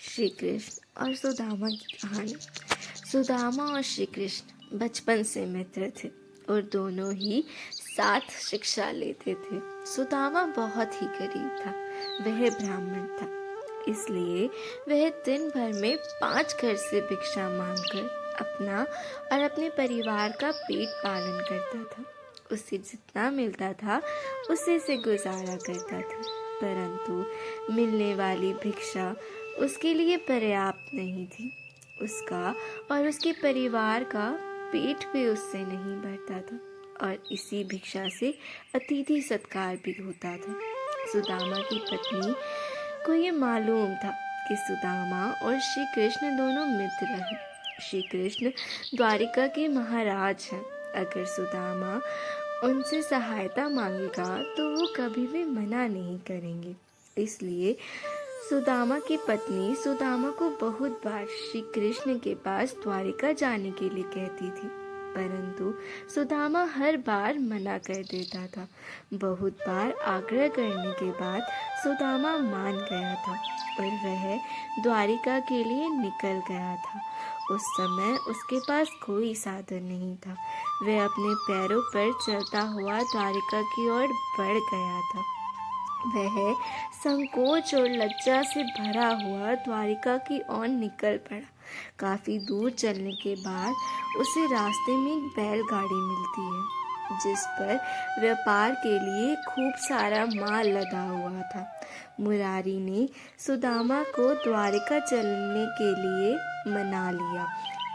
श्री कृष्ण और सुदामा की कहानी। सुदामा और श्री कृष्ण बचपन से मित्र थे और दोनों ही साथ शिक्षा लेते थे। सुदामा बहुत ही गरीब था, वह ब्राह्मण था, इसलिए वह दिन भर में 5 घर से भिक्षा मांगकर अपना और अपने परिवार का पेट पालन करता था। उसे जितना मिलता था उसी से गुजारा करता था, परंतु मिलने वाली भिक्षा उसके लिए पर्याप्त नहीं थी। उसका और उसके परिवार का पेट भी उससे नहीं भरता था और इसी भिक्षा से अतिथि सत्कार भी होता था। सुदामा की पत्नी को ये मालूम था कि सुदामा और श्री कृष्ण दोनों मित्र हैं। श्री कृष्ण द्वारिका के महाराज हैं। अगर सुदामा उनसे सहायता मांगेगा तो वो कभी भी मना नहीं करेंगे। इसलिए सुदामा की पत्नी सुदामा को बहुत बार श्री कृष्ण के पास द्वारिका जाने के लिए कहती थी, परंतु सुदामा हर बार मना कर देता था। बहुत बार आग्रह करने के बाद सुदामा मान गया था और वह द्वारिका के लिए निकल गया था। उस समय उसके पास कोई साधन नहीं था। वह अपने पैरों पर चलता हुआ द्वारिका की ओर बढ़ गया था। वह संकोच और लज्जा से भरा हुआ द्वारिका की ओर निकल पड़ा। काफी दूर चलने के बाद उसे रास्ते में एक बैलगाड़ी मिलती है, जिस पर व्यापार के लिए खूब सारा माल लदा हुआ था। मुरारी ने सुदामा को द्वारिका चलने के लिए मना लिया।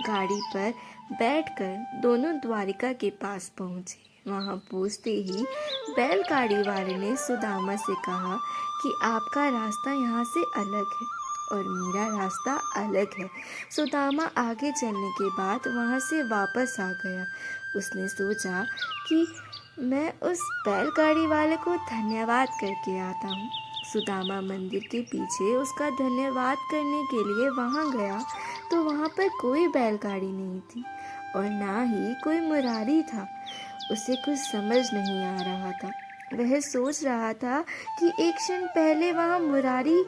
गाड़ी पर बैठकर दोनों द्वारिका के पास पहुंचे। वहां पहुंचते ही बैलगाड़ी वाले ने सुदामा से कहा कि आपका रास्ता यहाँ से अलग है और मेरा रास्ता अलग है। सुदामा आगे चलने के बाद वहाँ से वापस आ गया। उसने सोचा कि मैं उस बैलगाड़ी वाले को धन्यवाद करके आता हूँ। सुदामा मंदिर के पीछे उसका धन्यवाद करने के लिए वहाँ गया तो वहाँ पर कोई बैलगाड़ी नहीं थी और ना ही कोई मुरारी था। उसे कुछ समझ नहीं आ रहा था। वह सोच रहा था कि एक क्षण पहले वहाँ मुरारी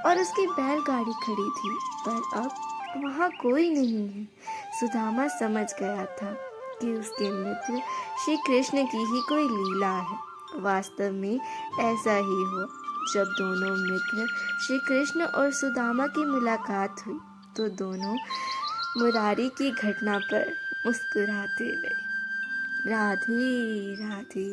और उसकी बैलगाड़ी खड़ी थी, पर अब वहाँ कोई नहीं है। सुदामा समझ गया था कि उसके मित्र श्री कृष्ण की ही कोई लीला है। वास्तव में ऐसा ही हुआ। जब दोनों मित्र श्री कृष्ण और सुदामा की मुलाकात हुई तो दोनों मुरारी की घटना पर मुस्कुराते रहे। राधे राधे।